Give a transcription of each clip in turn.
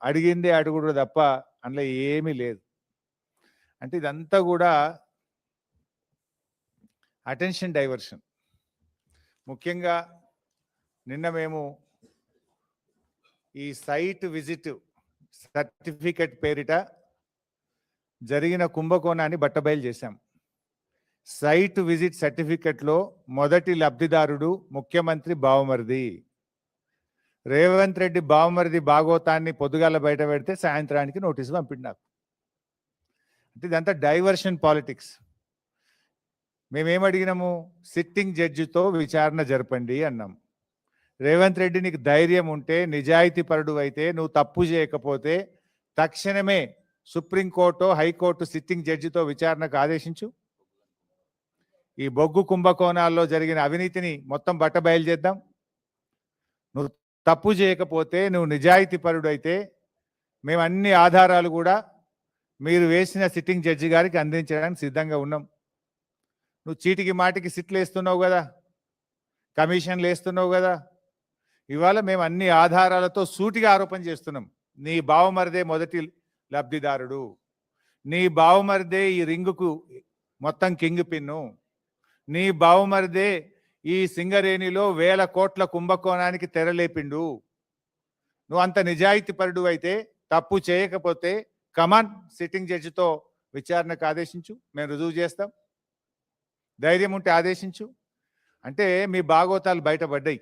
అడిగిందే అడుగుడు తప్ప అందులో ఏమీ లేదు. అంటే ఇదంతా కూడా అటెన్షన్ డైవర్షన్. ముఖ్యంగా నిన్న మేము ఈ సైట్ విజిట్ సర్టిఫికెట్ పేరిట జరిగిన కుంభకోణాన్ని బట్టబయలు చేశాం. సైట్ విజిట్ సర్టిఫికెట్లో మొదటి లబ్ధిదారుడు ముఖ్యమంత్రి బావమరిది. రేవంత్ రెడ్డి బావమరిది భాగోతాన్ని పొద్దుగాల బయట పెడితే సాయంత్రానికి నోటీసు పంపిండు నాకు. అంటే ఇదంతా డైవర్షన్ పాలిటిక్స్. మేమేమడిగినాము? సిట్టింగ్ జడ్జితో విచారణ జరపండి అన్నాం. రేవంత్ రెడ్డి నీకు ధైర్యం ఉంటే, నిజాయితీ పరుడు అయితే, నువ్వు తప్పు చేయకపోతే తక్షణమే సుప్రీంకోర్టు హైకోర్టు సిట్టింగ్ జడ్జితో విచారణకు ఆదేశించు. ఈ బొగ్గు కుంభకోణాల్లో జరిగిన అవినీతిని మొత్తం బట్టబయలు చేద్దాం. నువ్వు తప్పు చేయకపోతే, నువ్వు నిజాయితీ పరుడు అయితే మేము అన్ని ఆధారాలు కూడా మీరు వేసిన సిట్టింగ్ జడ్జి గారికి అందించడానికి సిద్ధంగా ఉన్నాం. నువ్వు చీటికి మాటికి సిట్లు వేస్తున్నావు కదా, కమిషన్లు వేస్తున్నావు కదా. ఇవాళ మేము అన్ని ఆధారాలతో సూటిగా ఆరోపణ చేస్తున్నాం. నీ బావమరిదే మొదటి లబ్ధిదారుడు, నీ బావమరిదే ఈ రింగుకు మొత్తం కింగ్ పిన్ను, నీ బావమరిదే ఈ సింగరేణిలో 1000 కోట్ల కుంభకోణానికి తెరలేపిండు. నువ్వు అంత నిజాయితీ పరుడు అయితే, తప్పు చేయకపోతే కమాన్ సిట్టింగ్ జడ్జితో విచారణకు ఆదేశించు, మేము రుజువు చేస్తాం. ధైర్యం ఉంటే ఆదేశించు. అంటే మీ భాగోతాలు బయటపడ్డాయి.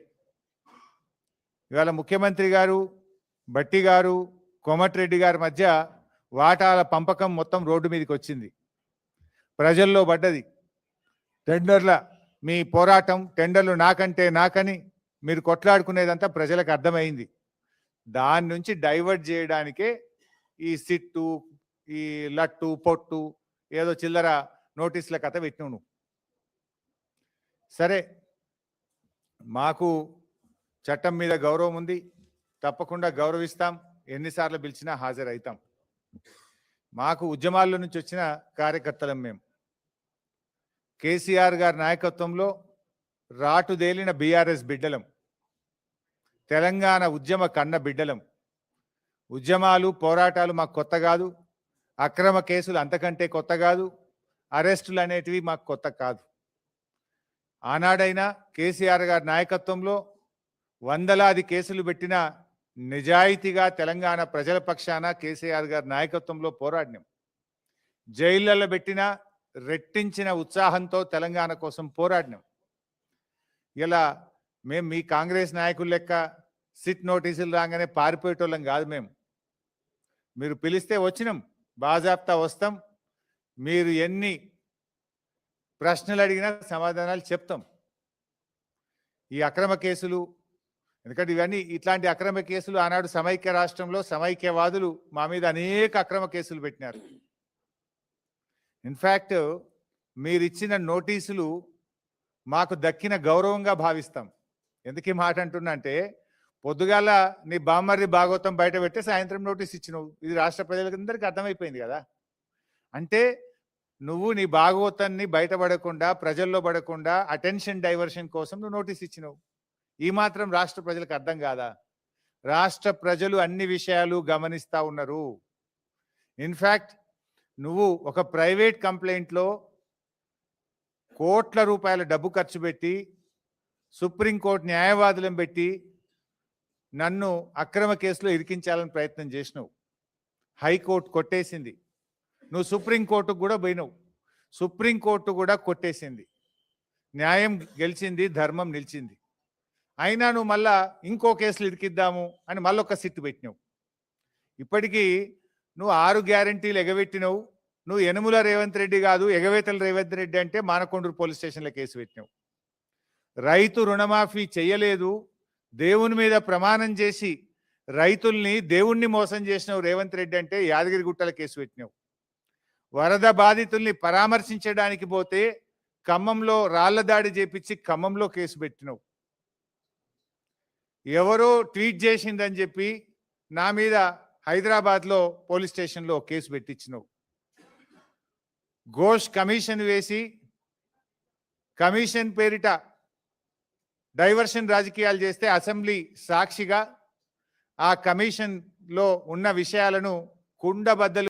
ఇవాళ ముఖ్యమంత్రి గారు, భట్టి గారు, కోమటిరెడ్డి గారి మధ్య వాటాల పంపకం మొత్తం రోడ్డు మీదకి వచ్చింది, ప్రజల్లో పడ్డది. టెండర్ల మీ పోరాటం, టెండర్లు నాకంటే నాకని మీరు కొట్లాడుకునేదంతా ప్రజలకు అర్థమైంది. దాని నుంచి డైవర్ట్ చేయడానికే ఈ సిట్టు, ఈ లట్టు పొట్టు ఏదో చిల్లర నోటీసుల కథ పెట్టినావు నువ్వు. సరే, మాకు చట్టం మీద గౌరవం ఉంది, తప్పకుండా గౌరవిస్తాం. ఎన్నిసార్లు పిలిచినా హాజరవుతాం. మాకు ఉద్యమాల్లో నుంచి వచ్చిన కార్యకర్తలం మేము. కేసీఆర్ గారి నాయకత్వంలో రాటుదేలిన బీఆర్ఎస్ బిడ్డలం, తెలంగాణ ఉద్యమ కన్న బిడ్డలం. ఉద్యమాలు, పోరాటాలు మాకు కొత్త కాదు, అక్రమ కేసులు అంతకంటే కొత్త కాదు, అరెస్టులు అనేటివి మాకు కొత్త కాదు. ఆనాడైనా కేసీఆర్ గారి నాయకత్వంలో వందలాది కేసులు పెట్టిన నిజాయితీగా తెలంగాణ ప్రజల పక్షాన కేసీఆర్ గారి నాయకత్వంలో పోరాడినాం. జైళ్లలో పెట్టిన రెట్టించిన ఉత్సాహంతో తెలంగాణ కోసం పోరాడినాం. ఇలా మేము మీ కాంగ్రెస్ నాయకుల లెక్క సిట్ నోటీసులు రాగానే పారిపోయేటోళ్ళం కాదు. మీరు పిలిస్తే వచ్చినాం, బాజాప్తా వస్తాం. మీరు ఎన్ని ప్రశ్నలు అడిగినా సమాధానాలు చెప్తాం. ఈ అక్రమ కేసులు, ఎందుకంటే ఇవన్నీ ఇట్లాంటి అక్రమ కేసులు ఆనాడు సమైక్య రాష్ట్రంలో సమైక్యవాదులు మా మీద అనేక అక్రమ కేసులు పెట్టినారు. ఇన్ఫ్యాక్ట్ మీరు ఇచ్చిన నోటీసులు మాకు దక్కిన గౌరవంగా భావిస్తాం. ఎందుకు ఈ మాట అంటున్నా అంటే, పొద్దుగాల నీ బామ్మర్ది భాగవతం బయట పెట్టి సాయంత్రం నోటీస్ ఇచ్చినావు. ఇది రాష్ట్ర ప్రజలందరికీ అర్థమైపోయింది కదా. అంటే నువ్వు నీ భాగవతాన్ని బయటపడకుండా, ప్రజల్లో పడకుండా అటెన్షన్ డైవర్షన్ కోసం నువ్వు నోటీస్ ఇచ్చినావు. ఈ మాత్రం రాష్ట్ర ప్రజలకు అర్థం కాదా? రాష్ట్ర ప్రజలు అన్ని విషయాలు గమనిస్తూ ఉన్నారు. ఇన్ఫ్యాక్ట్ నువ్వు ఒక ప్రైవేట్ కంప్లైంట్లో కోట్ల రూపాయల డబ్బు ఖర్చు పెట్టి సుప్రీంకోర్టు న్యాయవాదులను పెట్టి నన్ను అక్రమ కేసులో ఇరికించాలని ప్రయత్నం చేసినావు. హైకోర్టు కొట్టేసింది. నువ్వు సుప్రీంకోర్టుకు కూడా పోయినావు, సుప్రీంకోర్టు కూడా కొట్టేసింది. న్యాయం గెలిచింది, ధర్మం నిలిచింది. అయినా నువ్వు మళ్ళా ఇంకో కేసులు ఇరికిద్దాము అని మళ్ళొక సిట్టు పెట్టినావు. ఇప్పటికీ నువ్వు 6 గ్యారంటీలు ఎగబెట్టినావు. నువ్వు యనుమల రేవంత్ రెడ్డి కాదు, ఎగవేతల రేవంత్ రెడ్డి అంటే మానకొండూరు పోలీస్ స్టేషన్లో కేసు పెట్టినావు. రైతు రుణమాఫీ చెయ్యలేదు, దేవుని మీద ప్రమాణం చేసి రైతుల్ని దేవుణ్ణి మోసం చేసినావు రేవంత్ రెడ్డి అంటే యాదగిరిగుట్టల కేసు పెట్టినావు. వరద బాధితుల్ని పరామర్శించడానికి పోతే ఖమ్మంలో రాళ్ల దాడి చేపించి ఖమ్మంలో కేసు పెట్టినావు. ఎవరో ట్వీట్ చేసిందని చెప్పి నా మీద హైదరాబాద్లో పోలీస్ స్టేషన్లో కేసు పెట్టించినావు. ఘోష్ కమిషన్ వేసి కమిషన్ పేరిట డైవర్షన్ రాజకీయాలు చేస్తే అసెంబ్లీ సాక్షిగా ఆ కమిషన్ లో ఉన్న విషయాలను కుండబద్దలు